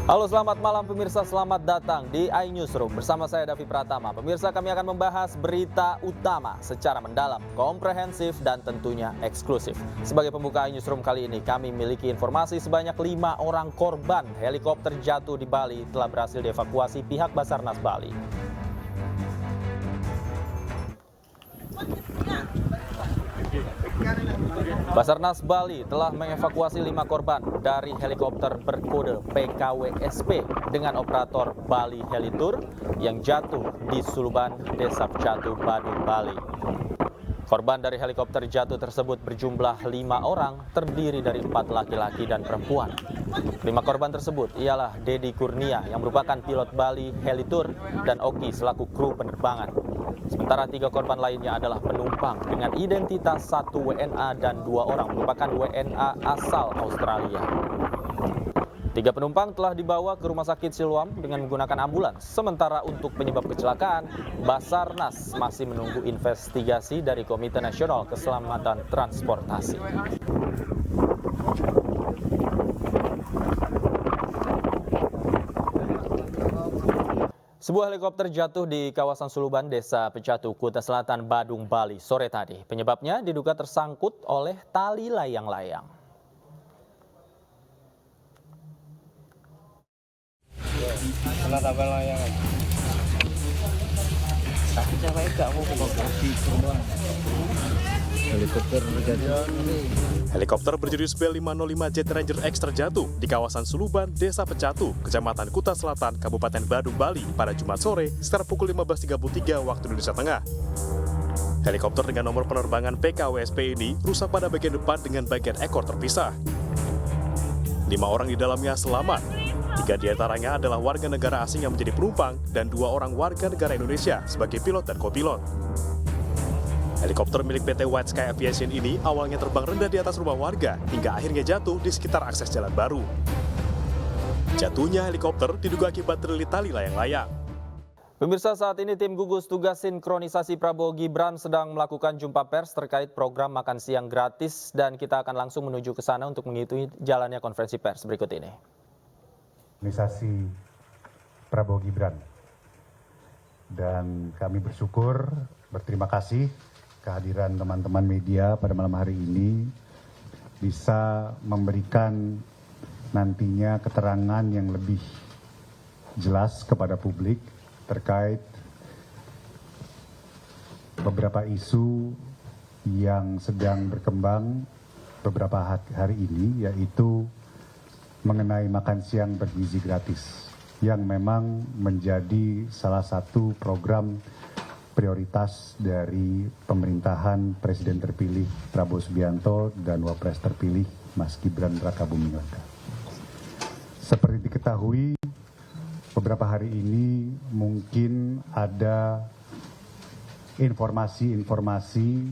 Halo, selamat malam pemirsa, selamat datang di iNewsroom. Bersama saya Davi Pratama. Pemirsa, kami akan membahas berita utama secara mendalam, komprehensif, dan tentunya eksklusif. Sebagai pembuka iNewsroom kali ini, kami memiliki informasi sebanyak 5 orang korban helikopter jatuh di Bali telah berhasil dievakuasi pihak Basarnas Bali. Basarnas Bali telah mengevakuasi 5 korban dari helikopter berkode PKWSP dengan operator Bali Helitur yang jatuh di Suluban, Desa Pecatu, Badung, Bali. Korban dari helikopter jatuh tersebut berjumlah 5 orang, terdiri dari 4 laki-laki dan perempuan. 5 korban tersebut ialah Dedi Kurnia yang merupakan pilot Bali Helitur dan Oki selaku kru penerbangan. Sementara 3 korban lainnya adalah penumpang dengan identitas 1 WNA dan 2 orang merupakan WNA asal Australia. 3 penumpang telah dibawa ke Rumah Sakit Siloam dengan menggunakan ambulans. Sementara untuk penyebab kecelakaan, Basarnas masih menunggu investigasi dari Komite Nasional Keselamatan Transportasi. Sebuah helikopter jatuh di kawasan Suluban, Desa Pecatu, Kuta Selatan, Badung, Bali sore tadi. Penyebabnya diduga tersangkut oleh tali layang-layang. Kena tabel layangan. Tapi cewek gak mau kasih semua. Helikopter berjenis Bell-505 Jet Ranger X terjatuh di kawasan Suluban, Desa Pecatu, Kecamatan Kuta Selatan, Kabupaten Badung, Bali pada Jumat sore sekitar pukul 15.33 waktu Indonesia Tengah. Helikopter dengan nomor penerbangan PKWSP ini rusak pada bagian depan dengan bagian ekor terpisah. 5 orang di dalamnya selamat. 3 diantaranya adalah warga negara asing yang menjadi penumpang dan 2 orang warga negara Indonesia sebagai pilot dan kopilot. Helikopter milik PT White Sky Aviation ini awalnya terbang rendah di atas rumah warga hingga akhirnya jatuh di sekitar akses jalan baru. Jatuhnya helikopter diduga akibat terlilit tali layang-layang. Pemirsa, saat ini tim gugus tugas sinkronisasi Prabowo Gibran sedang melakukan jumpa pers terkait program makan siang gratis dan kita akan langsung menuju ke sana untuk mengikuti jalannya konferensi pers berikut ini. Organisasi Prabowo Gibran, dan kami berterima kasih kehadiran teman-teman media pada malam hari ini bisa memberikan nantinya keterangan yang lebih jelas kepada publik terkait beberapa isu yang sedang berkembang beberapa hari ini, yaitu mengenai makan siang bergizi gratis yang memang menjadi salah satu program prioritas dari pemerintahan Presiden terpilih Prabowo Subianto dan Wapres terpilih Mas Gibran Rakabuming Raka. Seperti diketahui, beberapa hari ini mungkin ada informasi-informasi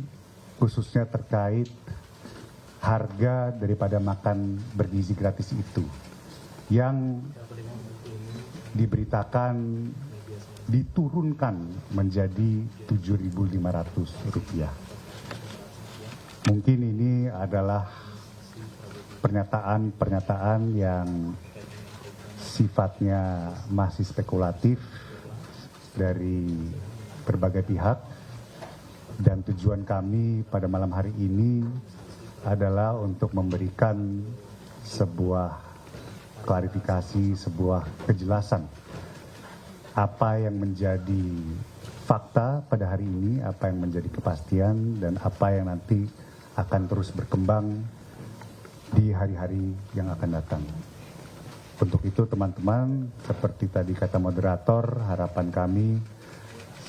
khususnya terkait harga daripada makan bergizi gratis itu yang diberitakan diturunkan menjadi Rp7.500. Mungkin ini adalah pernyataan-pernyataan yang sifatnya masih spekulatif dari berbagai pihak, dan tujuan kami pada malam hari ini adalah untuk memberikan sebuah klarifikasi, sebuah kejelasan apa yang menjadi fakta pada hari ini, apa yang menjadi kepastian, dan apa yang nanti akan terus berkembang di hari-hari yang akan datang. Untuk itu teman-teman, seperti tadi kata moderator, harapan kami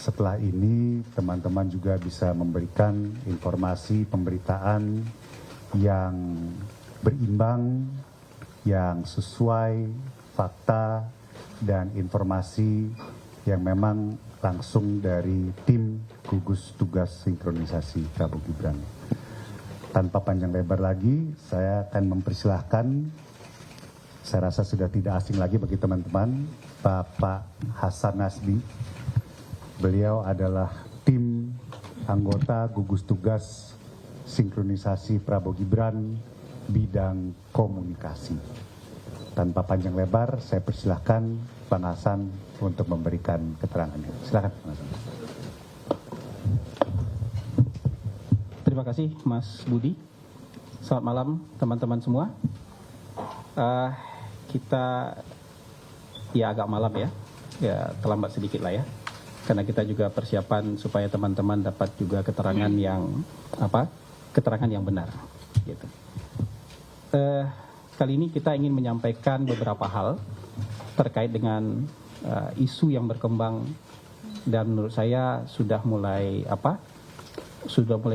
setelah ini teman-teman juga bisa memberikan informasi pemberitaan yang berimbang, yang sesuai fakta dan informasi yang memang langsung dari tim gugus tugas sinkronisasi Prabowo Gibran. Tanpa panjang lebar lagi, saya akan mempersilahkan, saya rasa sudah tidak asing lagi bagi teman-teman, Bapak Hasan Nasbi. Beliau adalah tim anggota gugus tugas sinkronisasi Prabowo Gibran bidang komunikasi. tanpa panjang lebar, saya persilahkan Bang Hasan untuk memberikan keterangannya. Silakan, Bang Hasan. Terima kasih, Mas Budi. Selamat malam, teman-teman semua. Kita agak malam ya terlambat sedikit lah ya. Karena kita juga persiapan supaya teman-teman dapat juga keterangan yang benar. Gitu. Kali ini kita ingin menyampaikan beberapa hal terkait dengan isu yang berkembang dan menurut saya sudah mulai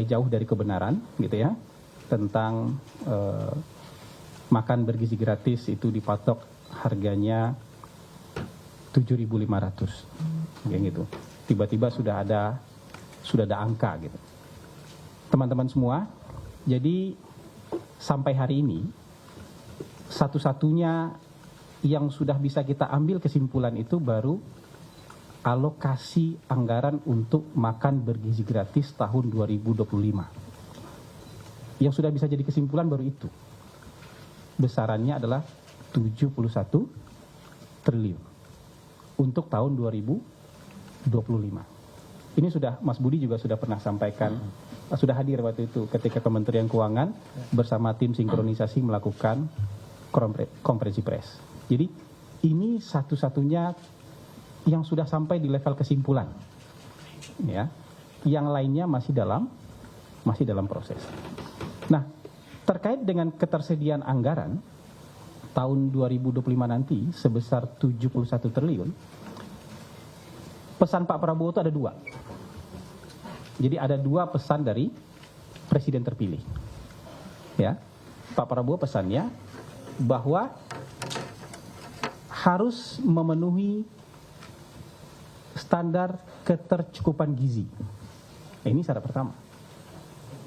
jauh dari kebenaran, gitu ya, tentang makan bergizi gratis itu dipatok harganya 7.500, kayak gitu. Tiba-tiba sudah ada angka gitu. Teman-teman semua, jadi sampai hari ini satu-satunya yang sudah bisa kita ambil kesimpulan itu baru alokasi anggaran untuk makan bergizi gratis tahun 2025. Yang sudah bisa jadi kesimpulan baru itu. Besarannya adalah 71 triliun untuk tahun 2025. Ini sudah Mas Budi juga sudah pernah sampaikan, sudah hadir waktu itu ketika Kementerian Keuangan bersama tim sinkronisasi melakukan konferensi pers. Jadi ini satu-satunya yang sudah sampai di level kesimpulan, ya. Yang lainnya masih dalam proses. Nah, terkait dengan ketersediaan anggaran tahun 2025 nanti sebesar 71 triliun, pesan Pak Prabowo itu ada dua. Jadi ada dua pesan dari Presiden terpilih. Ya, Pak Prabowo pesannya bahwa harus memenuhi standar ketercukupan gizi. Ini syarat pertama.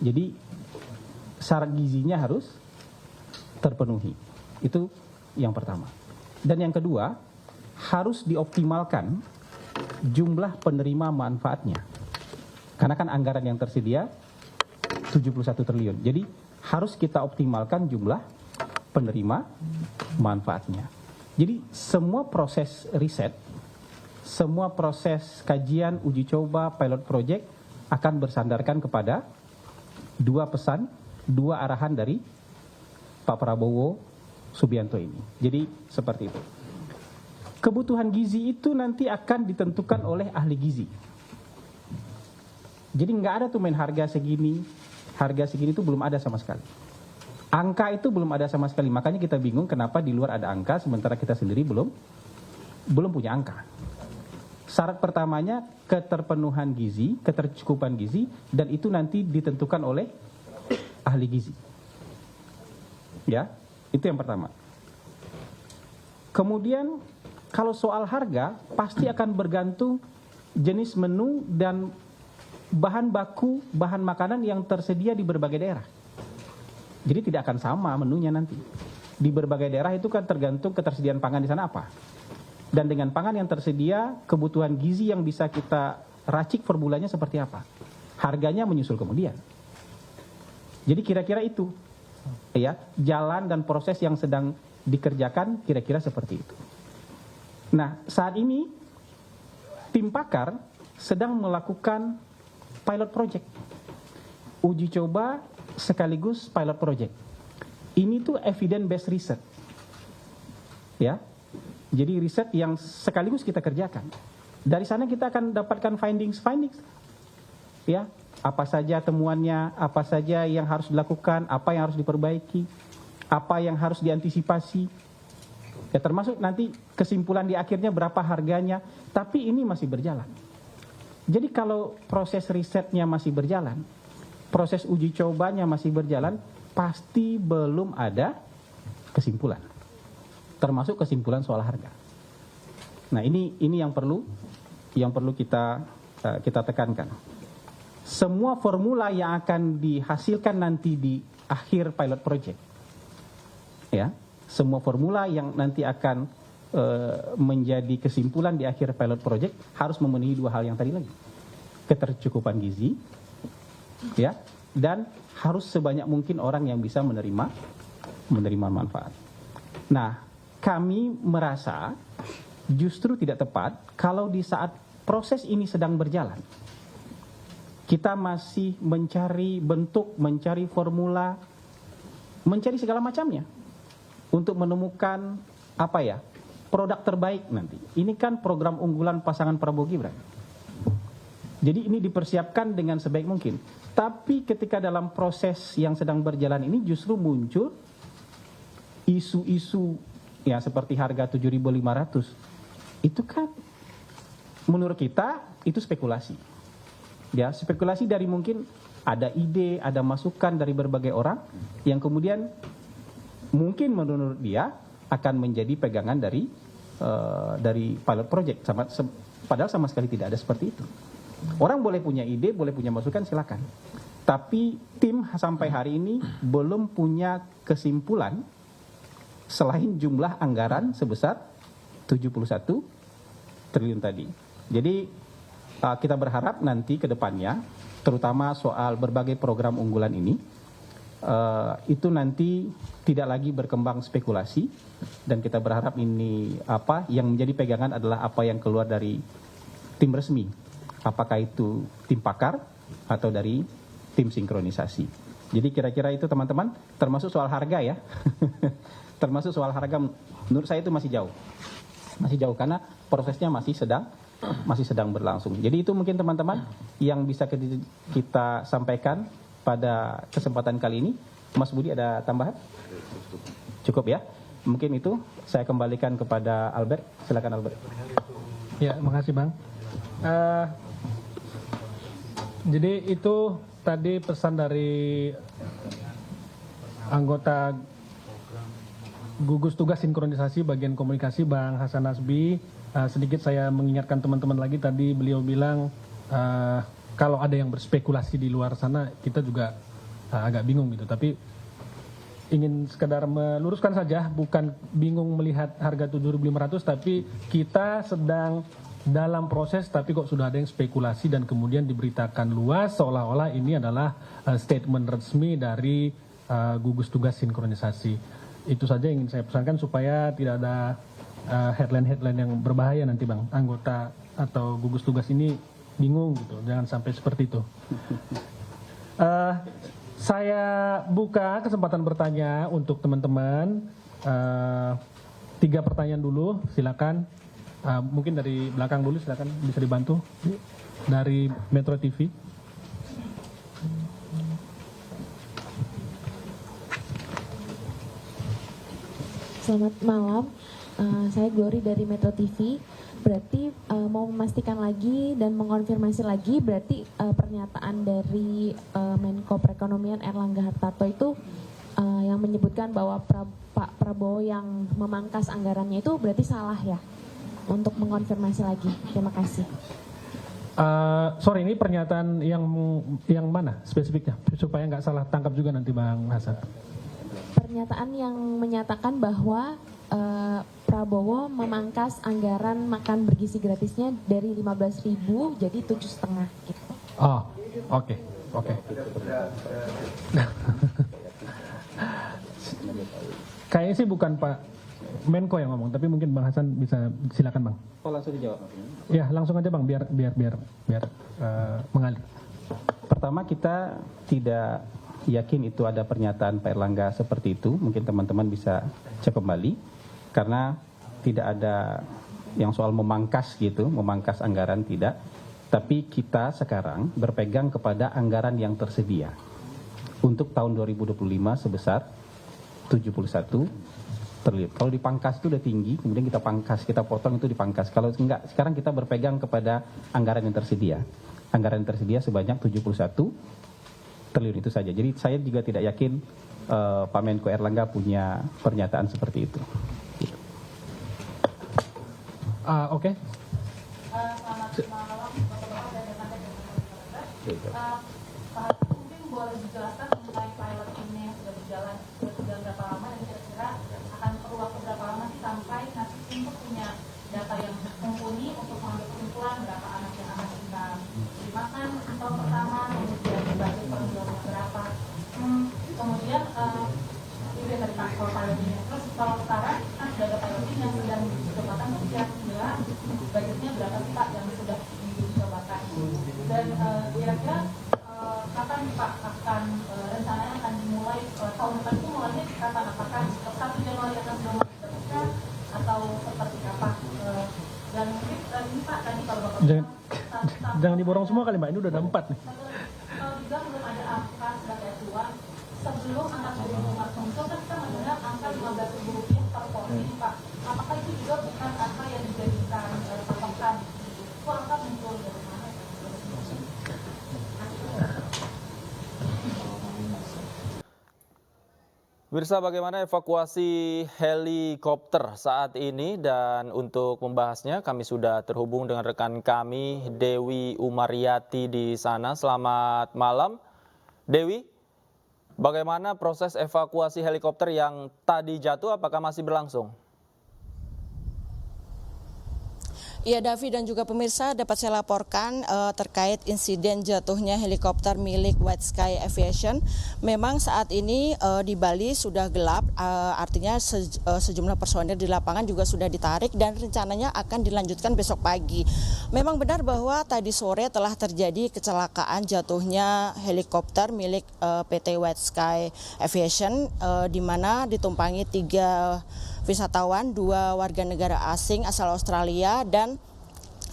Jadi syarat gizinya harus terpenuhi. Itu yang pertama. Dan yang kedua, harus dioptimalkan jumlah penerima manfaatnya. Karena kan anggaran yang tersedia 71 triliun. Jadi harus kita optimalkan jumlah penerima manfaatnya. Jadi semua proses riset, semua proses kajian, uji coba, pilot project akan bersandarkan kepada dua pesan, dua arahan dari Pak Prabowo Subianto ini. Jadi seperti itu. Kebutuhan gizi itu nanti akan ditentukan oleh ahli gizi. Jadi nggak ada tuh main harga segini itu belum ada sama sekali. Angka itu belum ada sama sekali, makanya kita bingung kenapa di luar ada angka sementara kita sendiri belum punya angka. Syarat pertamanya keterpenuhan gizi, ketercukupan gizi, dan itu nanti ditentukan oleh ahli gizi. Ya, itu yang pertama. Kemudian kalau soal harga pasti akan bergantung jenis menu dan bahan baku, bahan makanan yang tersedia di berbagai daerah. Jadi tidak akan sama menunya nanti. Di berbagai daerah itu kan tergantung ketersediaan pangan di sana apa. Dan dengan pangan yang tersedia, kebutuhan gizi yang bisa kita racik per bulannya seperti apa. Harganya menyusul kemudian. Jadi kira-kira itu. Ya, jalan dan proses yang sedang dikerjakan kira-kira seperti itu. Nah, saat ini tim pakar sedang melakukan pilot project. Uji coba sekaligus pilot project. Ini tuh evidence based research. Ya. Jadi riset yang sekaligus kita kerjakan. Dari sana kita akan dapatkan findings. Ya, apa saja temuannya, apa saja yang harus dilakukan, apa yang harus diperbaiki, apa yang harus diantisipasi. Ya, termasuk nanti kesimpulan di akhirnya berapa harganya, tapi ini masih berjalan. Jadi kalau proses risetnya masih berjalan, proses uji cobanya masih berjalan, pasti belum ada kesimpulan. Termasuk kesimpulan soal harga. Nah, ini yang perlu kita tekankan. Semua formula yang akan dihasilkan nanti di akhir pilot project, ya, semua formula yang nanti akan menjadi kesimpulan di akhir pilot project harus memenuhi dua hal yang tadi lagi. Ketercukupan gizi, ya, dan harus sebanyak mungkin orang yang bisa menerima manfaat. Nah, kami merasa justru tidak tepat kalau di saat proses ini sedang berjalan, kita masih mencari bentuk, mencari formula, mencari segala macamnya untuk menemukan produk terbaik nanti. Ini kan program unggulan pasangan Prabowo Gibran. Jadi ini dipersiapkan dengan sebaik mungkin. Tapi ketika dalam proses yang sedang berjalan ini justru muncul isu-isu ya seperti harga 7.500. Itu kan menurut kita itu spekulasi. Ya, spekulasi dari mungkin ada ide, ada masukan dari berbagai orang yang kemudian mungkin menurut dia akan menjadi pegangan dari pilot project. Padahal sama sekali tidak ada seperti itu. Orang boleh punya ide, boleh punya masukan, silakan. Tapi tim sampai hari ini belum punya kesimpulan selain jumlah anggaran sebesar 71 triliun tadi. Jadi kita berharap nanti ke depannya, terutama soal berbagai program unggulan ini, itu nanti tidak lagi berkembang spekulasi, dan kita berharap ini yang menjadi pegangan adalah apa yang keluar dari tim resmi, apakah itu tim pakar atau dari tim sinkronisasi. Jadi kira-kira itu teman-teman, termasuk soal harga ya. Termasuk soal harga menurut saya itu masih jauh karena prosesnya masih sedang berlangsung. Jadi itu mungkin teman-teman yang bisa kita sampaikan pada kesempatan kali ini. Mas Budi ada tambahan? Cukup ya. Mungkin itu saya kembalikan kepada Albert. Silakan Albert. Ya, makasih Bang. Jadi itu tadi pesan dari anggota gugus tugas sinkronisasi bagian komunikasi Bang Hasan Nasbi. Sedikit saya mengingatkan teman-teman lagi, tadi beliau bilang kalau ada yang berspekulasi di luar sana kita juga agak bingung gitu. Tapi ingin sekedar meluruskan saja, bukan bingung melihat harga 7.500, tapi kita sedang dalam proses tapi kok sudah ada yang spekulasi dan kemudian diberitakan luas seolah-olah ini adalah statement resmi dari gugus tugas sinkronisasi. Itu saja yang ingin saya pesankan supaya tidak ada headline-headline yang berbahaya nanti Bang. Anggota atau gugus tugas ini bingung gitu, jangan sampai seperti itu. Saya buka kesempatan bertanya untuk teman-teman. 3 pertanyaan dulu, silakan. Mungkin dari belakang dulu, silakan, bisa dibantu dari Metro TV. Selamat malam, saya Glory dari Metro TV. Berarti mau memastikan lagi dan mengonfirmasi lagi, berarti pernyataan dari Menko Perekonomian Erlangga Hartarto itu yang menyebutkan bahwa Pak Prabowo yang memangkas anggarannya itu berarti salah ya? Untuk mengonfirmasi lagi, terima kasih. Sorry, ini pernyataan yang mana spesifiknya supaya nggak salah tangkap juga nanti Bang Hasan. Pernyataan yang menyatakan bahwa Prabowo memangkas anggaran makan bergizi gratisnya dari 15.000 jadi 7,5 gitu. Oh, oke. Kayaknya sih bukan Pak Menko yang ngomong, tapi mungkin Bang Hasan bisa, silakan Bang. Oh, langsung dijawab. Ya, langsung aja Bang, biar mengalir. Pertama, kita tidak yakin itu ada pernyataan Pak Erlangga seperti itu. Mungkin teman-teman bisa cek kembali. Karena tidak ada yang soal memangkas gitu, memangkas anggaran tidak. Tapi kita sekarang berpegang kepada anggaran yang tersedia. Untuk tahun 2025 sebesar 71 triliun. Kalau dipangkas itu udah tinggi, kemudian kita pangkas, kita potong itu dipangkas. Kalau enggak, sekarang kita berpegang kepada anggaran yang tersedia. Anggaran yang tersedia sebanyak 71 triliun itu saja. Jadi saya juga tidak yakin Pak Menko Erlangga punya pernyataan seperti itu. Oke. Selamat malam, Bapak-Bapak dan rekan-rekan. Pak mungkin boleh dijelaskan mengenai pilot ini yang sudah berjalan sudah berapa lama dan kira-kira akan perlu waktu berapa lama sih sampai nanti untuk punya data yang mumpuni untuk mengambil kesimpulan berapa anak yang akan kita dimakan atau pertama, kemudian budget per bulannya berapa, kemudian itu yang dari Pak pilot ini. Terus kalau sekarang kan sudah ada pilot Jangan diborong semua kali Mbak, ini udah ada 4 nih. Kalau juga belum ada angka sebagai acuan, sebelum angka dari Jumat muncul kan kita mendengar angka Rp15.000 per porsi Pak. Apakah itu juga bukan angka yang dijadikan patokan? Itu angka muncul dari mana? Pemirsa, bagaimana evakuasi helikopter saat ini? Dan untuk membahasnya kami sudah terhubung dengan rekan kami Dewi Umaryati di sana. Selamat malam Dewi, bagaimana proses evakuasi helikopter yang tadi jatuh, apakah masih berlangsung? Ya, Davi dan juga pemirsa, dapat saya laporkan terkait insiden jatuhnya helikopter milik White Sky Aviation. Memang saat ini di Bali sudah gelap, artinya sejumlah personil di lapangan juga sudah ditarik dan rencananya akan dilanjutkan besok pagi. Memang benar bahwa tadi sore telah terjadi kecelakaan jatuhnya helikopter milik PT White Sky Aviation, di mana ditumpangi 3 wisatawan, 2 warga negara asing asal Australia dan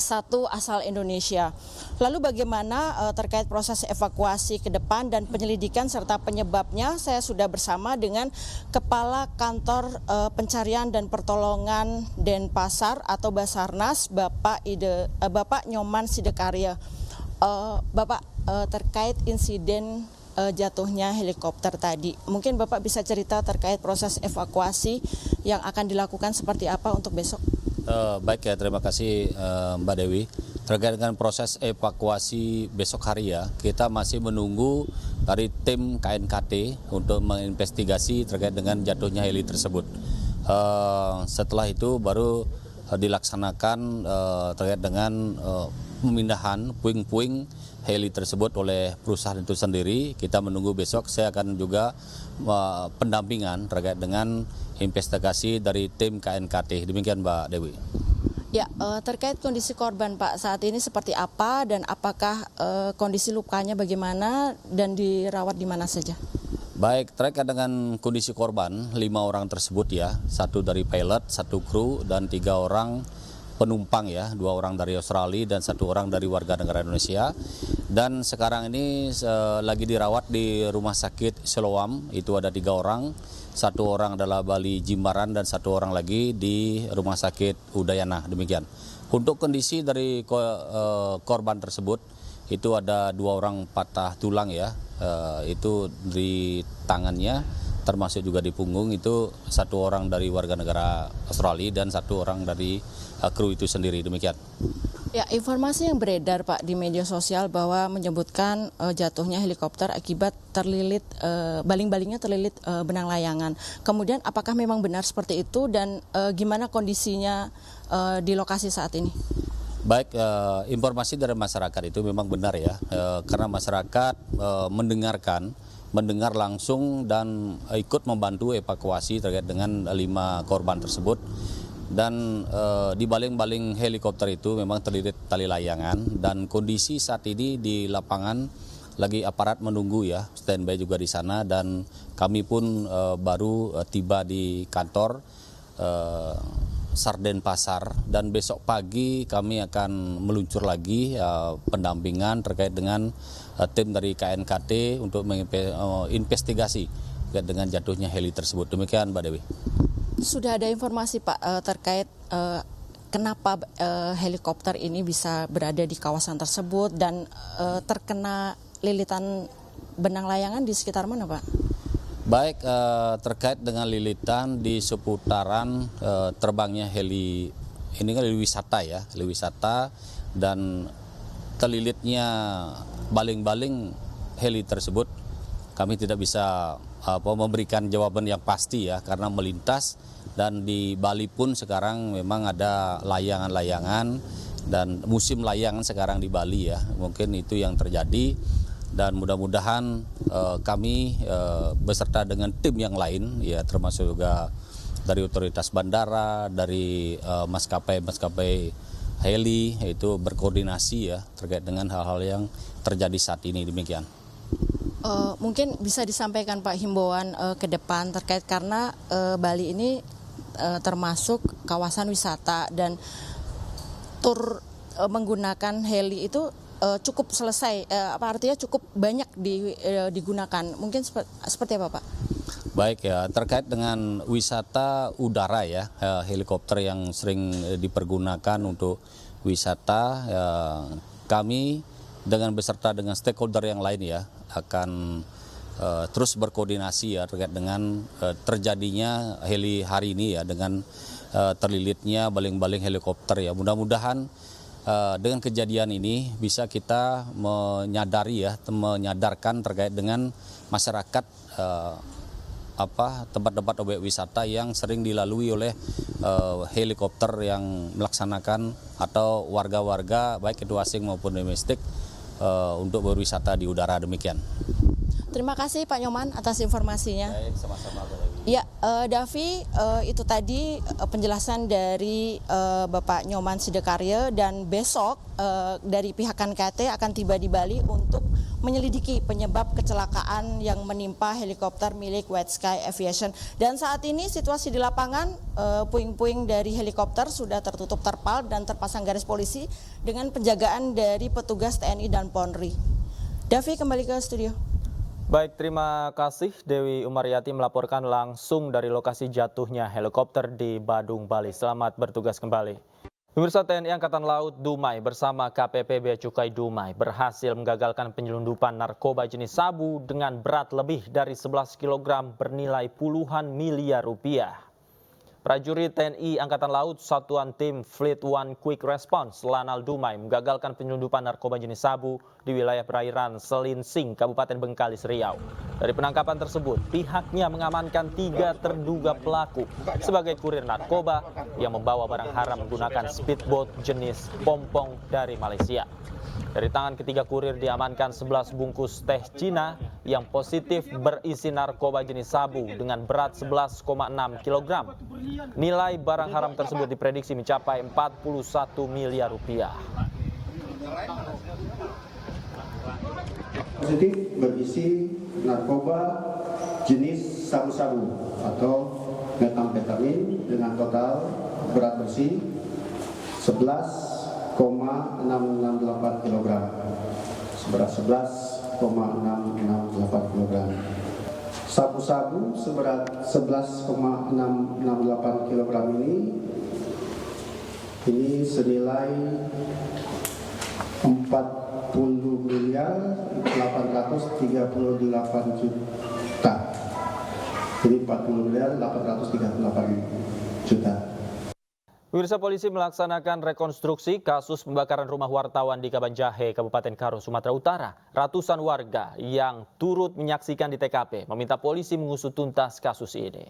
1 asal Indonesia. Lalu bagaimana terkait proses evakuasi ke depan dan penyelidikan serta penyebabnya, saya sudah bersama dengan Kepala Kantor Pencarian dan Pertolongan Denpasar atau Basarnas, Bapak Nyoman Sidekarya. Bapak, terkait insiden jatuhnya helikopter tadi, mungkin Bapak bisa cerita terkait proses evakuasi yang akan dilakukan seperti apa untuk besok? Baik ya, terima kasih Mbak Dewi. Terkait dengan proses evakuasi besok hari ya, kita masih menunggu dari tim KNKT untuk menginvestigasi terkait dengan jatuhnya heli tersebut. Setelah itu baru dilaksanakan terkait dengan pemindahan puing-puing heli tersebut oleh perusahaan itu sendiri. Kita menunggu besok, saya akan juga pendampingan terkait dengan investigasi dari tim KNKT. Demikian Mbak Dewi. Ya, terkait kondisi korban Pak saat ini seperti apa dan apakah kondisi lukanya bagaimana dan dirawat di mana saja? Baik, terkait dengan kondisi korban, 5 orang tersebut ya, 1 dari pilot, 1 kru dan 3 orang penumpang ya, 2 orang dari Australia dan 1 orang dari warga negara Indonesia. Dan sekarang ini lagi dirawat di Rumah Sakit Siloam, itu ada 3 orang, 1 orang adalah Bali Jimbaran dan 1 orang lagi di Rumah Sakit Udayana, demikian. Untuk kondisi dari korban tersebut, itu ada 2 orang patah tulang ya, itu di tangannya, termasuk juga di punggung, itu 1 orang dari warga negara Australia dan 1 orang dari kru itu sendiri, demikian. Ya, informasi yang beredar Pak di media sosial bahwa menyebutkan jatuhnya helikopter akibat terlilit, baling-balingnya terlilit benang layangan. Kemudian apakah memang benar seperti itu dan gimana kondisinya di lokasi saat ini? Baik, informasi dari masyarakat itu memang benar ya, karena masyarakat mendengar langsung dan ikut membantu evakuasi terkait dengan 5 korban tersebut. Dan di baling-baling helikopter itu memang terlilit tali layangan dan kondisi saat ini di lapangan lagi aparat menunggu ya, standby juga di sana dan kami pun baru tiba di kantor SAR Denpasar dan besok pagi kami akan meluncur lagi pendampingan terkait dengan tim dari KNKT untuk menginvestigasi terkait dengan jatuhnya heli tersebut. Demikian Mbak Dewi. Sudah ada informasi Pak terkait kenapa helikopter ini bisa berada di kawasan tersebut dan terkena lilitan benang layangan di sekitar mana Pak? Baik, terkait dengan lilitan di seputaran terbangnya heli, ini kan heli wisata ya, heli wisata, dan terlilitnya baling-baling heli tersebut, kami tidak bisa memberikan jawaban yang pasti ya, karena melintas dan di Bali pun sekarang memang ada layangan-layangan dan musim layangan sekarang di Bali ya, mungkin itu yang terjadi. Dan mudah-mudahan kami beserta dengan tim yang lain ya, termasuk juga dari otoritas bandara, dari maskapai heli, itu berkoordinasi ya terkait dengan hal-hal yang terjadi saat ini, demikian. Mungkin bisa disampaikan Pak himbauan ke depan terkait karena Bali ini termasuk kawasan wisata dan tur menggunakan heli itu cukup selesai, artinya cukup banyak digunakan. Mungkin seperti apa, Pak? Baik ya, terkait dengan wisata udara ya, helikopter yang sering dipergunakan untuk wisata, kami dengan beserta dengan stakeholder yang lain ya akan terus berkoordinasi ya terkait dengan terjadinya heli hari ini ya dengan terlilitnya baling-baling helikopter ya. Mudah-mudahan dengan kejadian ini bisa kita menyadarkan terkait dengan masyarakat tempat-tempat objek wisata yang sering dilalui oleh helikopter yang melaksanakan atau warga-warga baik itu asing maupun domestik untuk berwisata di udara. Demikian. Terima kasih Pak Nyoman atas informasinya. Baik, sama-sama. Ya, Davi, itu tadi penjelasan dari Bapak Nyoman Sidekarya, dan besok dari pihak KNKT akan tiba di Bali untuk menyelidiki penyebab kecelakaan yang menimpa helikopter milik White Sky Aviation. Dan saat ini situasi di lapangan, puing-puing dari helikopter sudah tertutup terpal dan terpasang garis polisi dengan penjagaan dari petugas TNI dan Polri. Davi, kembali ke studio. Baik, terima kasih Dewi Umaryati melaporkan langsung dari lokasi jatuhnya helikopter di Badung, Bali. Selamat bertugas kembali. Pemirsa, TNI Angkatan Laut Dumai bersama KPP Bea Cukai Dumai berhasil menggagalkan penyelundupan narkoba jenis sabu dengan berat lebih dari 11 kg bernilai puluhan miliar rupiah. Prajurit TNI Angkatan Laut Satuan Tim Fleet One Quick Response Lanal Dumai menggagalkan penyelundupan narkoba jenis sabu di wilayah perairan Selinsing, Kabupaten Bengkalis, Riau. Dari penangkapan tersebut, pihaknya mengamankan 3 terduga pelaku sebagai kurir narkoba yang membawa barang haram menggunakan speedboat jenis pompong dari Malaysia. Dari tangan ketiga kurir diamankan 11 bungkus teh Cina yang positif berisi narkoba jenis sabu dengan berat 11,6 kg. Nilai barang haram tersebut diprediksi mencapai 41 miliar rupiah. Positif berisi narkoba jenis sabu-sabu atau metamfetamin dengan total berat bersih 11,668 kg. Seberat 11,668 kg. Sabu-sabu seberat 11,668 kg ini senilai 40 miliar 838 juta. Jadi 40 miliar 838 juta. Pemirsa, polisi melaksanakan rekonstruksi kasus pembakaran rumah wartawan di Kabanjahe, Kabupaten Karo, Sumatera Utara. Ratusan warga yang turut menyaksikan di TKP meminta polisi mengusut tuntas kasus ini.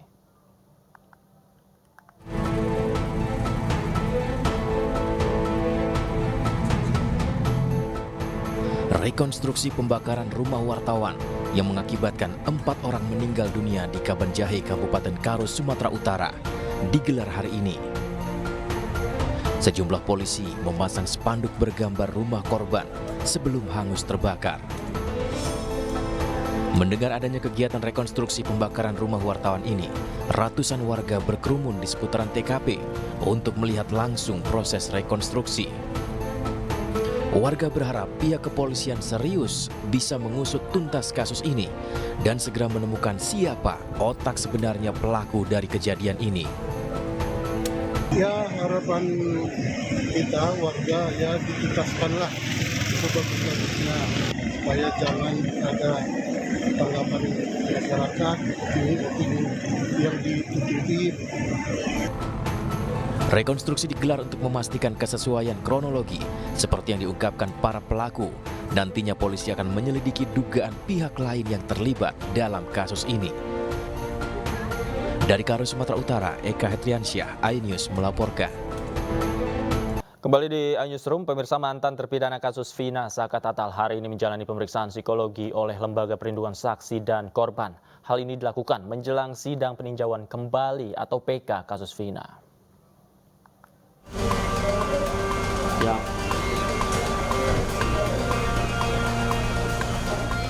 Rekonstruksi pembakaran rumah wartawan yang mengakibatkan 4 orang meninggal dunia di Kabanjahe, Kabupaten Karo, Sumatera Utara digelar hari ini. Sejumlah polisi memasang spanduk bergambar rumah korban sebelum hangus terbakar. Mendengar adanya kegiatan rekonstruksi pembakaran rumah wartawan ini, ratusan warga berkerumun di seputaran TKP untuk melihat langsung proses rekonstruksi. Warga berharap pihak kepolisian serius bisa mengusut tuntas kasus ini dan segera menemukan siapa otak sebenarnya pelaku dari kejadian ini. Ya, harapan kita warga ya dituntaskanlah sebagus-bagusnya supaya jangan ada tanggapan masyarakat yang ditutupi. Rekonstruksi digelar untuk memastikan kesesuaian kronologi seperti yang diungkapkan para pelaku. Nantinya polisi akan menyelidiki dugaan pihak lain yang terlibat dalam kasus ini. Dari Karo, Sumatera Utara, Eka Hetriansyah, iNews melaporkan. Kembali di iNewsroom, pemirsa, mantan terpidana kasus Vina Saka Tatal hari ini menjalani pemeriksaan psikologi oleh Lembaga Perlindungan Saksi dan Korban. Hal ini dilakukan menjelang sidang peninjauan kembali atau PK kasus Vina.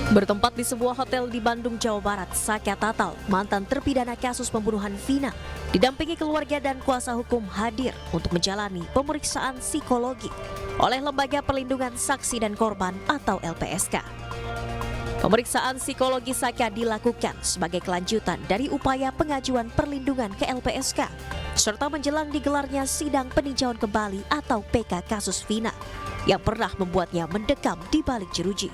Bertempat di sebuah hotel di Bandung, Jawa Barat, Saka Tatal, mantan terpidana kasus pembunuhan Vina, didampingi keluarga dan kuasa hukum hadir untuk menjalani pemeriksaan psikologi oleh Lembaga Perlindungan Saksi dan Korban atau LPSK. Pemeriksaan psikologi Saka dilakukan sebagai kelanjutan dari upaya pengajuan perlindungan ke LPSK, serta menjelang digelarnya sidang peninjauan kembali atau PK kasus Vina, yang pernah membuatnya mendekam di balik jeruji.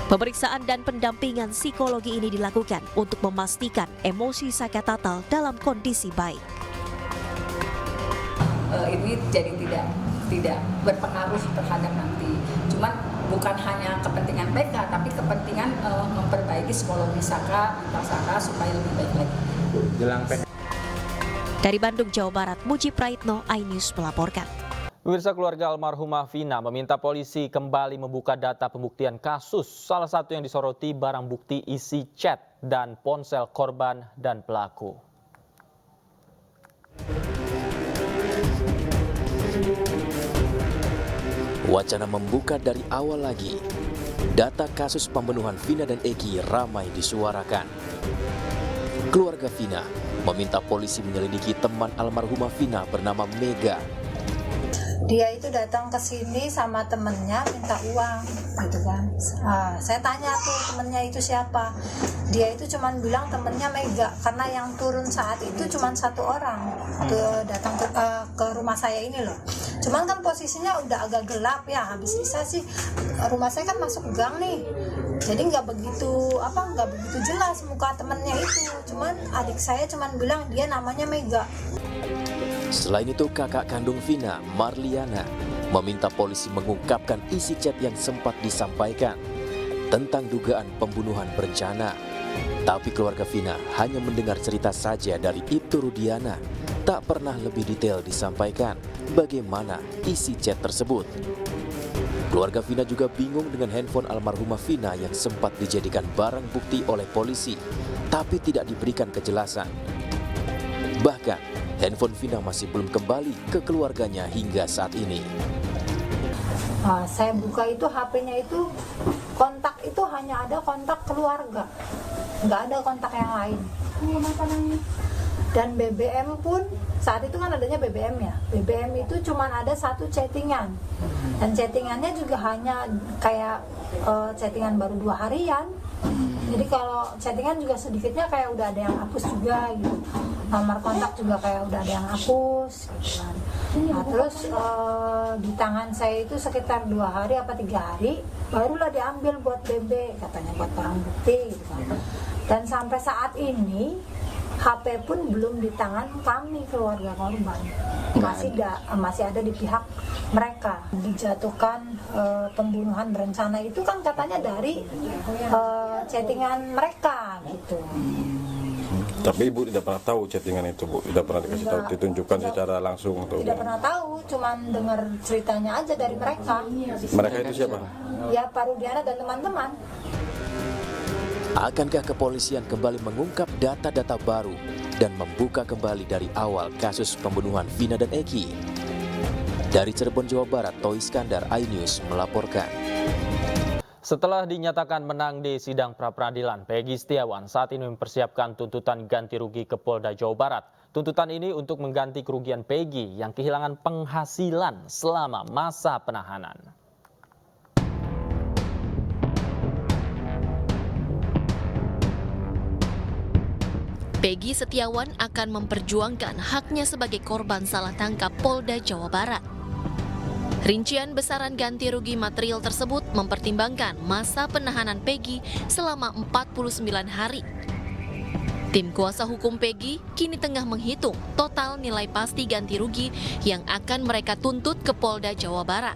Pemeriksaan dan pendampingan psikologi ini dilakukan untuk memastikan emosi Saka Tatal dalam kondisi baik. Ini jadi tidak berpengaruh terhadap nanti. Cuman bukan hanya kepentingan PK, tapi kepentingan memperbaiki psikologi Saka supaya lebih baik lagi. Dari Bandung, Jawa Barat, Muji Praitno, iNews melaporkan. Pemirsa, keluarga almarhumah Vina meminta polisi kembali membuka data pembuktian kasus. Salah satu yang disoroti barang bukti isi chat dan ponsel korban dan pelaku. Wacana membuka dari awal lagi. Data kasus pembunuhan Vina dan Eki ramai disuarakan. Keluarga Vina meminta polisi menyelidiki teman almarhumah Vina bernama Mega. Dia itu datang ke sini sama temennya minta uang, gitu kan. Saya tanya tuh temennya itu siapa. Dia itu cuman bilang temennya Mega, karena yang turun saat itu cuman satu orang datang ke rumah saya ini loh. Cuman kan posisinya udah agak gelap ya, habis isa sih rumah saya kan masuk gang nih. Jadi nggak begitu jelas muka temennya itu. Cuman adik saya cuman bilang dia namanya Mega. Selain itu, kakak kandung Vina, Marliana, meminta polisi mengungkapkan isi chat yang sempat disampaikan tentang dugaan pembunuhan berencana. Tapi keluarga Vina hanya mendengar cerita saja dari Ibtu Rudiana, tak pernah lebih detail disampaikan bagaimana isi chat tersebut. Keluarga Vina juga bingung dengan handphone almarhumah Vina yang sempat dijadikan barang bukti oleh polisi, tapi tidak diberikan kejelasan. Bahkan, handphone Vina masih belum kembali ke keluarganya hingga saat ini. Saya buka itu HP-nya itu, kontak itu hanya ada kontak keluarga, nggak ada kontak yang lain. Dan BBM pun, saat itu kan adanya BBM ya, BBM itu cuma ada satu chattingan. Dan chattingannya juga hanya kayak chattingan baru 2 harian. Jadi kalau chattingan juga sedikitnya kayak udah ada yang hapus juga gitu. Nomor kontak juga kayak udah ada yang hapus gitu kan. Nah terus di tangan saya itu sekitar 2 hari apa 3 hari barulah diambil buat BB, katanya buat barang bukti gitu kan. Dan sampai saat ini HP pun belum di tangan kami keluarga korban, masih ada di pihak mereka. Dijatuhkan pembunuhan berencana itu kan katanya dari chattingan mereka gitu. Tapi Ibu tidak pernah tahu chattingan itu, Bu? Tidak pernah dikasih tahu, ditunjukkan secara langsung? Tidak pernah tahu, cuman dengar ceritanya aja dari mereka. Mereka itu siapa? Ya Pak Rudiana dan teman-teman. Akankah kepolisian kembali mengungkap data-data baru dan membuka kembali dari awal kasus pembunuhan Vina dan Eki? Dari Cirebon, Jawa Barat, Toy Iskandar, iNews melaporkan. Setelah dinyatakan menang di sidang pra-peradilan, Peggy Setiawan saat ini mempersiapkan tuntutan ganti rugi ke Polda Jawa Barat. Tuntutan ini untuk mengganti kerugian Peggy yang kehilangan penghasilan selama masa penahanan. Peggy Setiawan akan memperjuangkan haknya sebagai korban salah tangkap Polda Jawa Barat. Rincian besaran ganti rugi material tersebut mempertimbangkan masa penahanan Peggy selama 49 hari. Tim kuasa hukum Peggy kini tengah menghitung total nilai pasti ganti rugi yang akan mereka tuntut ke Polda Jawa Barat.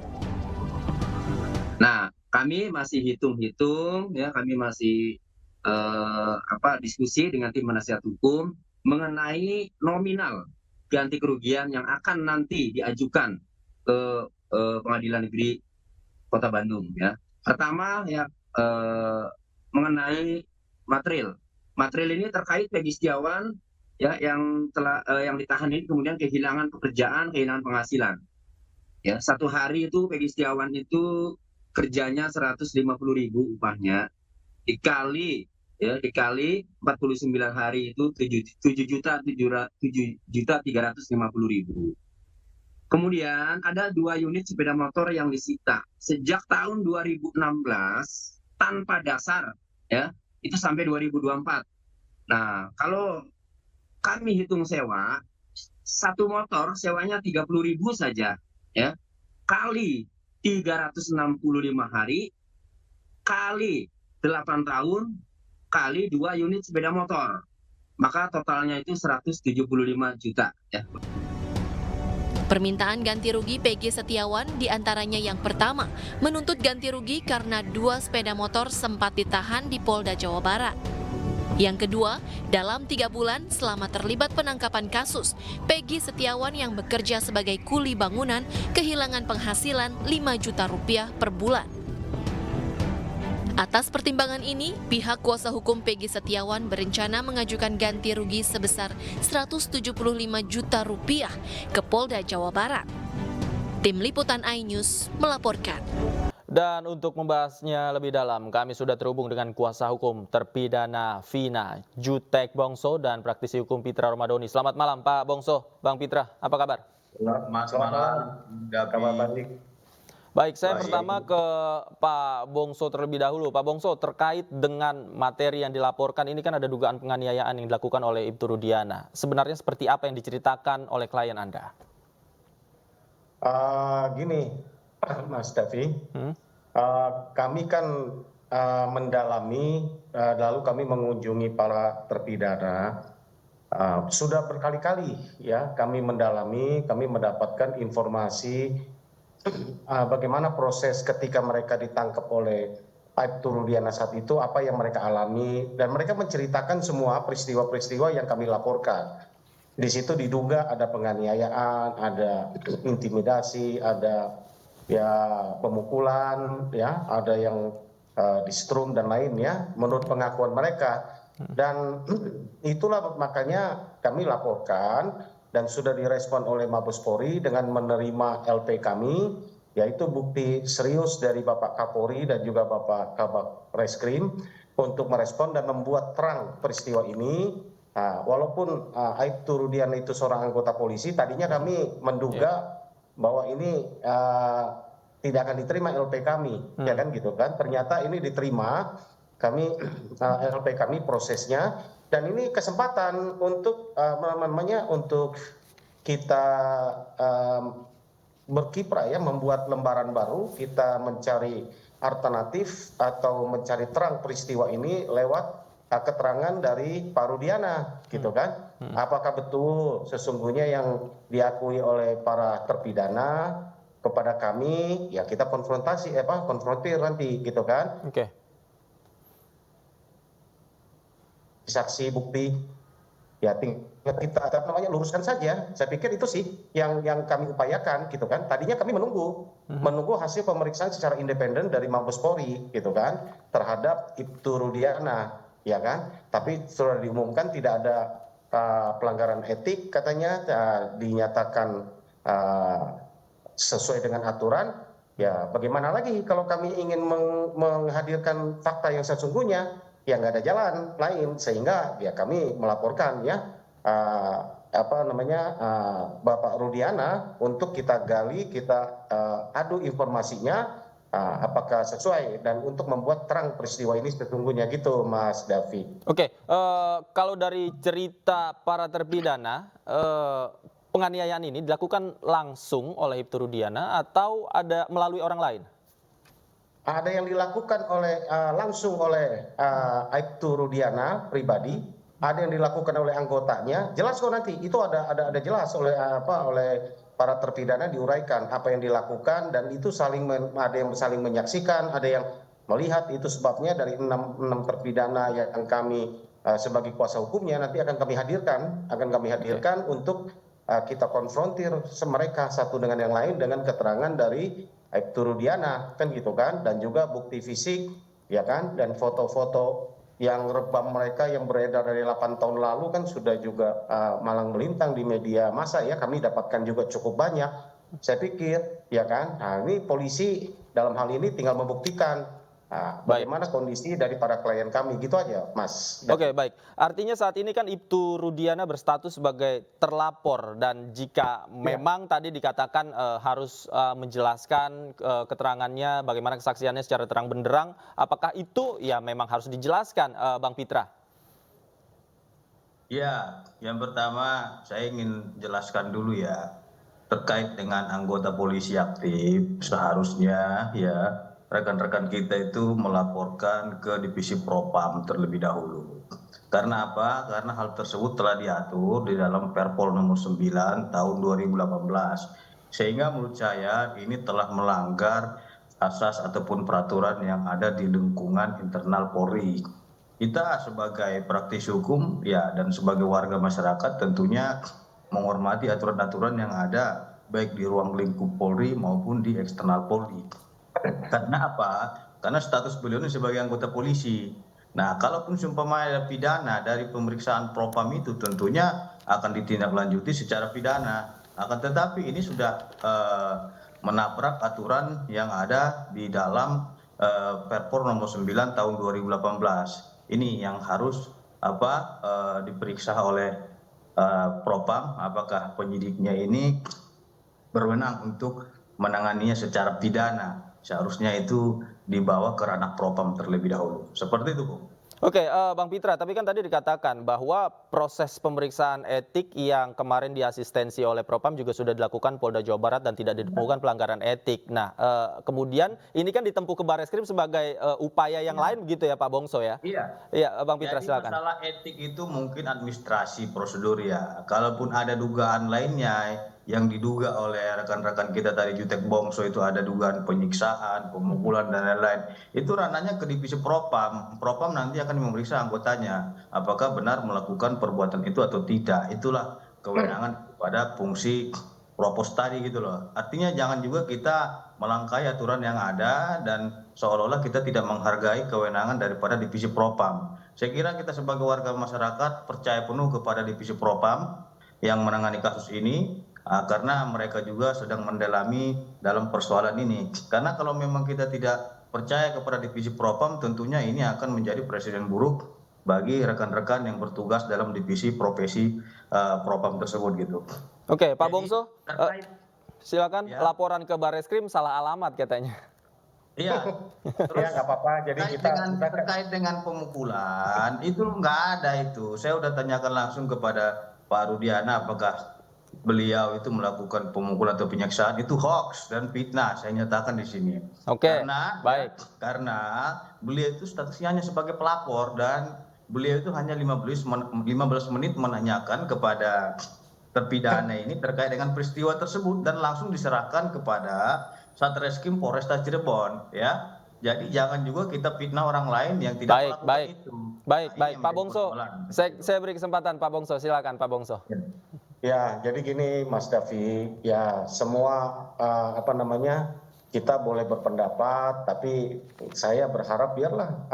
Nah, kami masih hitung-hitung, ya, kami masih diskusi dengan tim penasihat hukum mengenai nominal ganti kerugian yang akan nanti diajukan ke Pengadilan Negeri Kota Bandung. Ya, pertama ya mengenai material. Material ini terkait Peggy Setiawan ya yang ditahan ini kemudian kehilangan pekerjaan, kehilangan penghasilan. Ya, satu hari itu Peggy Setiawan itu kerjanya 150.000 upahnya. dikali 49 hari itu 7.350.000. Kemudian ada 2 unit sepeda motor yang disita sejak tahun 2016 tanpa dasar, ya, itu sampai 2024. Nah, kalau kami hitung sewa, satu motor sewanya 30.000 saja, ya, kali 365 hari, kali 8 tahun, kali 2 unit sepeda motor, maka totalnya itu 175 juta. Ya. Permintaan ganti rugi Peggy Setiawan diantaranya yang pertama, menuntut ganti rugi karena 2 sepeda motor sempat ditahan di Polda Jawa Barat. Yang kedua, dalam 3 bulan selama terlibat penangkapan kasus, Peggy Setiawan yang bekerja sebagai kuli bangunan kehilangan penghasilan 5 juta rupiah per bulan. Atas pertimbangan ini, pihak kuasa hukum Peggy Setiawan berencana mengajukan ganti rugi sebesar 175 juta rupiah ke Polda Jawa Barat. Tim Liputan iNews melaporkan. Dan untuk membahasnya lebih dalam, kami sudah terhubung dengan kuasa hukum terpidana Vina, Jutek Bongso, dan praktisi hukum Pitra Romadhoni. Selamat malam Pak Bongso, Bang Pitra, apa kabar? Selamat malam, kabar baik. Baik, saya pertama ke Pak Bongso terlebih dahulu. Pak Bongso, terkait dengan materi yang dilaporkan, ini kan ada dugaan penganiayaan yang dilakukan oleh Ibtu Rudiana. Sebenarnya seperti apa yang diceritakan oleh klien Anda? Gini, Mas Davi, kami kan mendalami, lalu kami mengunjungi para terpidana. Sudah berkali-kali ya kami mendalami, kami mendapatkan informasi bagaimana proses ketika mereka ditangkap oleh Ibtu Rudiana saat itu, apa yang mereka alami, dan mereka menceritakan semua peristiwa-peristiwa yang kami laporkan. Di situ diduga ada penganiayaan, ada intimidasi, ada ya pemukulan, ya, ada yang distrum dan lainnya menurut pengakuan mereka. Dan itulah makanya kami laporkan dan sudah direspon oleh Mabes Polri dengan menerima LP kami, yaitu bukti serius dari Bapak Kapolri dan juga Bapak Kabak Reskrim untuk merespon dan membuat terang peristiwa ini. Walaupun Ibtu Rudiana itu seorang anggota polisi, tadinya kami menduga bahwa ini tidak akan diterima LP kami, ya kan gitu kan. Ternyata ini diterima, kami LP kami prosesnya. Dan ini kesempatan untuk untuk kita berkiprah ya, membuat lembaran baru, kita mencari alternatif atau mencari terang peristiwa ini lewat keterangan dari Pak Rudiana, gitu kan? Apakah betul sesungguhnya yang diakui oleh para terpidana kepada kami? Ya kita konfrontir nanti, gitu kan? Oke. Saksi bukti ya tinggal kita luruskan saja. Saya pikir itu sih yang kami upayakan, gitu kan. Tadinya kami menunggu hasil pemeriksaan secara independen dari Mabes Polri, gitu kan, terhadap Ibtu Rudiana, ya kan. Tapi sudah diumumkan tidak ada pelanggaran etik, katanya dinyatakan sesuai dengan aturan. Ya bagaimana lagi kalau kami ingin menghadirkan fakta yang sesungguhnya? Ya nggak ada jalan lain, sehingga ya kami melaporkan ya Bapak Rudiana untuk kita gali, kita adu informasinya apakah sesuai, dan untuk membuat terang peristiwa ini sesungguhnya, gitu Mas Davi. Oke, kalau dari cerita para terpidana, penganiayaan ini dilakukan langsung oleh Ibtu Rudiana atau ada melalui orang lain? Ada yang dilakukan langsung oleh Ibtu Rudiana pribadi, ada yang dilakukan oleh anggotanya. Jelas kok nanti itu ada jelas oleh para terpidana, diuraikan apa yang dilakukan, dan itu ada yang saling menyaksikan, ada yang melihat. Itu sebabnya dari 6 terpidana yang kami sebagai kuasa hukumnya nanti akan kami hadirkan untuk kita konfrontir mereka satu dengan yang lain dengan keterangan dari Ibtu Rudiana, kan gitu kan, dan juga bukti fisik, ya kan, dan foto-foto yang rekam mereka yang beredar dari 8 tahun lalu kan sudah juga malang melintang di media massa ya, kami dapatkan juga cukup banyak. Saya pikir, ya kan, nah ini polisi dalam hal ini tinggal membuktikan bagaimana kondisi dari para klien kami, gitu aja Mas. Oke, baik. Artinya saat ini kan Ibtu Rudiana berstatus sebagai terlapor dan jika memang tadi dikatakan harus menjelaskan keterangannya, bagaimana kesaksiannya secara terang benderang, apakah itu ya memang harus dijelaskan, Bang Pitra? Ya, yang pertama saya ingin jelaskan dulu ya, terkait dengan anggota polisi aktif, seharusnya ya rekan-rekan kita itu melaporkan ke Divisi Propam terlebih dahulu. Karena apa? Karena hal tersebut telah diatur di dalam Perpol nomor 9 tahun 2018. Sehingga menurut saya ini telah melanggar asas ataupun peraturan yang ada di lingkungan internal Polri. Kita sebagai praktisi hukum ya dan sebagai warga masyarakat tentunya menghormati aturan-aturan yang ada baik di ruang lingkup Polri maupun di eksternal Polri. Karena apa? Karena status beliau ini sebagai anggota polisi. Nah, kalaupun seumpama ada pidana dari pemeriksaan propam itu tentunya akan ditindaklanjuti secara pidana. Akan tetapi ini sudah menabrak aturan yang ada di dalam Perpol nomor 9 tahun 2018. Ini yang harus diperiksa oleh propam, apakah penyidiknya ini berwenang untuk menanganinya secara pidana. Seharusnya itu dibawa ke ranah propam terlebih dahulu. Seperti itu, Bu. Oke, Bang Pitra, tapi kan tadi dikatakan bahwa proses pemeriksaan etik yang kemarin diasistensi oleh Propam juga sudah dilakukan Polda Jawa Barat dan tidak ditemukan pelanggaran etik. Nah, kemudian ini kan ditempuh ke Barreskrim sebagai upaya yang lain begitu ya Pak Bongso ya? Iya. Iya, Bang Pitra Jadi silakan. masalah etik itu mungkin administrasi prosedur ya. Kalaupun ada dugaan lainnya yang diduga oleh rekan-rekan kita tadi Jutek Bongso itu ada dugaan penyiksaan, pemukulan dan lain-lain. Itu ranahnya ke Divisi Propam. Propam nanti akan memeriksa anggotanya apakah benar melakukan perbuatan itu atau tidak. Itulah kewenangan pada fungsi propos tadi gitu loh. Artinya jangan juga kita melangkahi aturan yang ada dan seolah-olah kita tidak menghargai kewenangan daripada Divisi Propam. Saya kira kita sebagai warga masyarakat percaya penuh kepada Divisi Propam yang menangani kasus ini. Karena mereka juga sedang mendalami dalam persoalan ini. Karena kalau memang kita tidak percaya kepada Divisi Propam, tentunya ini akan menjadi presiden buruk bagi rekan-rekan yang bertugas dalam divisi profesi Propam tersebut gitu. Oke, Pak Bongso, silakan. Ya. Laporan ke Barreskrim salah alamat katanya. Iya, terus nggak apa-apa. Jadi terkait dengan pemukulan itu nggak ada itu. Saya udah tanyakan langsung kepada Pak Rudiana apakah beliau itu melakukan pemukulan atau penyiksaan, itu hoax dan fitnah, saya nyatakan di sini. Oke, karena beliau itu statusnya hanya sebagai pelapor dan beliau itu hanya 15 menit menanyakan kepada terpidana ini terkait dengan peristiwa tersebut dan langsung diserahkan kepada Satreskrim Polresta Cirebon ya. Jadi jangan juga kita fitnah orang lain yang tidak melakukan itu. Baik, Pak Bongso. Saya beri kesempatan Pak Bongso, silakan Pak Bongso. Ya, jadi gini Mas Davi, ya semua kita boleh berpendapat, tapi saya berharap biarlah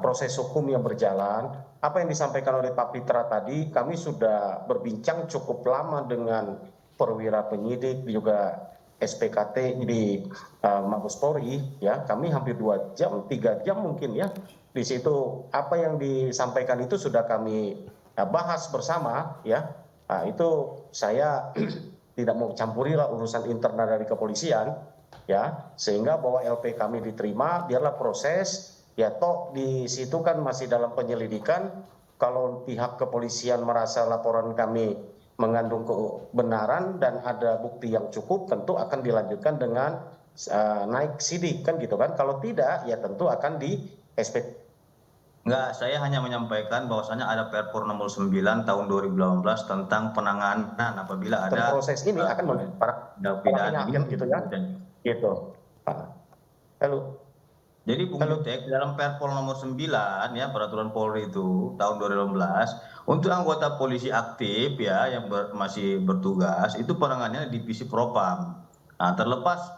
proses hukum yang berjalan. Apa yang disampaikan oleh Pak Pitra tadi, kami sudah berbincang cukup lama dengan perwira penyidik juga SPKT di Mabes Polri, ya kami hampir 2 jam, 3 jam mungkin ya. Di situ apa yang disampaikan itu sudah kami bahas bersama ya. Nah, itu saya tidak mau campuri lah urusan internal dari kepolisian ya, sehingga bahwa LP kami diterima, biarlah proses ya, toh di situ kan masih dalam penyelidikan. Kalau pihak kepolisian merasa laporan kami mengandung kebenaran dan ada bukti yang cukup, tentu akan dilanjutkan dengan naik sidik kan gitu kan. Kalau tidak ya tentu akan di SP. Enggak, saya hanya menyampaikan bahwasanya ada Perpol nomor 9 tahun 2018 tentang penanganan apabila ada proses ini akan para pidana gitu ya. Gitu. Halo. Jadi Bung Jutek, dalam Perpol nomor 9 ya peraturan Polri itu tahun 2018 untuk anggota polisi aktif ya yang masih bertugas itu penanganannya Divisi Propam. Nah, terlepas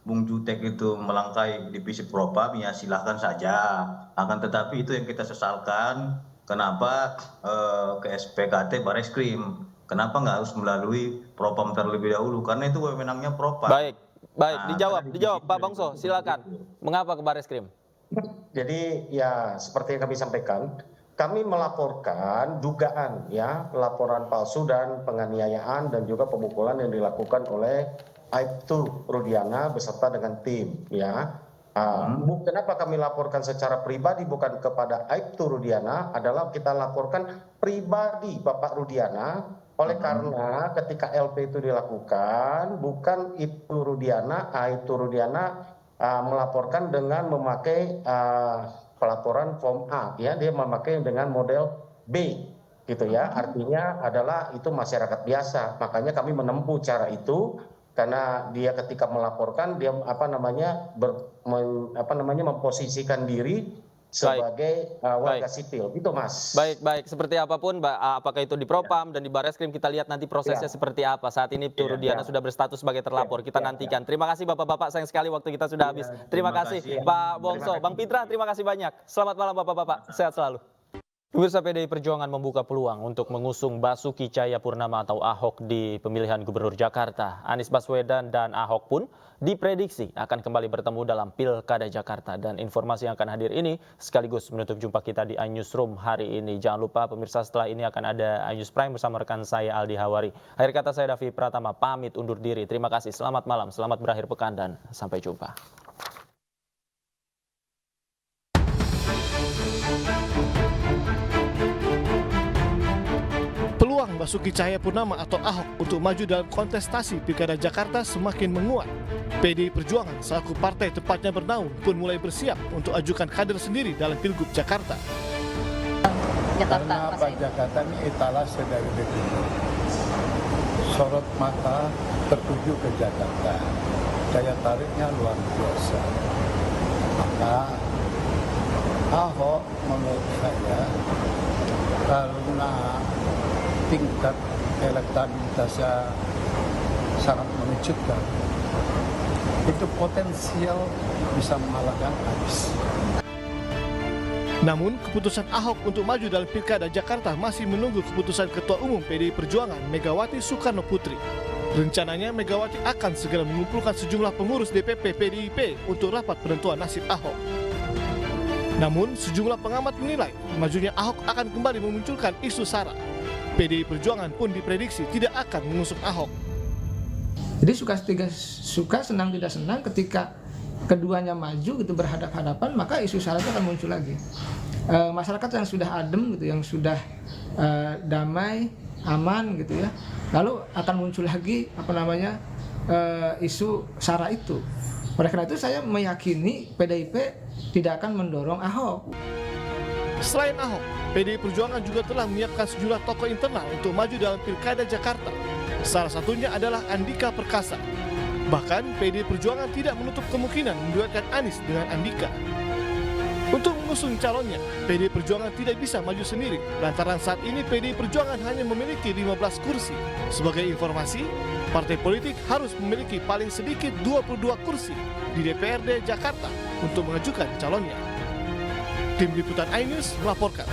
Bung Jutek itu melangkahi Divisi Propam ya silahkan saja. Akan tetapi itu yang kita sesalkan, kenapa ke SPKT Barreskrim, kenapa nggak harus melalui Propam terlebih dahulu, karena itu wewenangnya Propam. Baik, Baik, Nah, dijawab Pak Bongso, silakan. Mengapa ke Bareskrim? Jadi ya seperti yang kami sampaikan, kami melaporkan dugaan ya laporan palsu dan penganiayaan dan juga pemukulan yang dilakukan oleh Aibtu Rudiana beserta dengan tim ya. Kenapa kami laporkan secara pribadi bukan kepada Aibtu Rudiana adalah kita laporkan pribadi Bapak Rudiana oleh karena ketika LP itu dilakukan bukan Ibtu Rudiana, Aibtu Rudiana melaporkan dengan memakai pelaporan form A ya, dia memakai dengan model B gitu ya, artinya adalah itu masyarakat biasa. Makanya kami menempuh cara itu karena dia ketika melaporkan dia memposisikan diri sebagai warga sipil gitu Mas. Baik, seperti apapun apakah itu di Propam dan di Bareskrim, kita lihat nanti prosesnya seperti apa. Saat ini Ibtu Rudiana sudah berstatus sebagai terlapor, kita nantikan. Terima kasih Bapak-bapak, sayang sekali waktu kita sudah habis. Terima kasih Pak Bongso, Bang Pitra, terima kasih banyak. Selamat malam Bapak-bapak, sehat selalu. Pemirsa, PDI Perjuangan membuka peluang untuk mengusung Basuki Cahayapurnama atau Ahok di pemilihan Gubernur Jakarta. Anies Baswedan dan Ahok pun diprediksi akan kembali bertemu dalam Pilkada Jakarta. Dan informasi yang akan hadir ini sekaligus menutup jumpa kita di iNewsroom hari ini. Jangan lupa pemirsa, setelah ini akan ada iNews Prime bersama rekan saya Aldi Hawari. Akhir kata saya Davi Pratama, pamit undur diri. Terima kasih, selamat malam, selamat berakhir pekan dan sampai jumpa. Peluang Basuki Cahayapurnama atau Ahok untuk maju dalam kontestasi Pilkada Jakarta semakin menguat. PDI Perjuangan selaku partai tepatnya bernaung pun mulai bersiap untuk ajukan kader sendiri dalam Pilgub Jakarta. Karena Pak Jakarta ini etalase dari DPP. Sorot mata tertuju ke Jakarta. Daya tariknya luar biasa. Maka Ahok menurut saya karena tingkat elektabilitasnya sangat mengejutkan, itu potensial bisa mengalahkan Anies. Namun keputusan Ahok untuk maju dalam Pilkada Jakarta masih menunggu keputusan Ketua Umum PDI Perjuangan Megawati Soekarno Putri. Rencananya Megawati akan segera mengumpulkan sejumlah pengurus DPP PDIP untuk rapat penentuan nasib Ahok. Namun sejumlah pengamat menilai majunya Ahok akan kembali memunculkan isu SARA. PDI Perjuangan pun diprediksi tidak akan mengusung Ahok. Jadi suka senang tidak senang ketika keduanya maju gitu berhadap-hadapan, maka isu SARA itu akan muncul lagi. Masyarakat yang sudah adem gitu, yang sudah damai, aman gitu ya, lalu akan muncul lagi isu SARA itu. Oleh karena itu saya meyakini PDIP tidak akan mendorong Ahok. Selain Ahok, PDI Perjuangan juga telah menyiapkan sejumlah tokoh internal untuk maju dalam Pilkada Jakarta. Salah satunya adalah Andika Perkasa. Bahkan PDI Perjuangan tidak menutup kemungkinan menduetkan Anies dengan Andika. Untuk mengusung calonnya, PDI Perjuangan tidak bisa maju sendiri lantaran saat ini PDI Perjuangan hanya memiliki 15 kursi. Sebagai informasi, partai politik harus memiliki paling sedikit 22 kursi di DPRD Jakarta untuk mengajukan calonnya. Tim Liputan iNews melaporkan.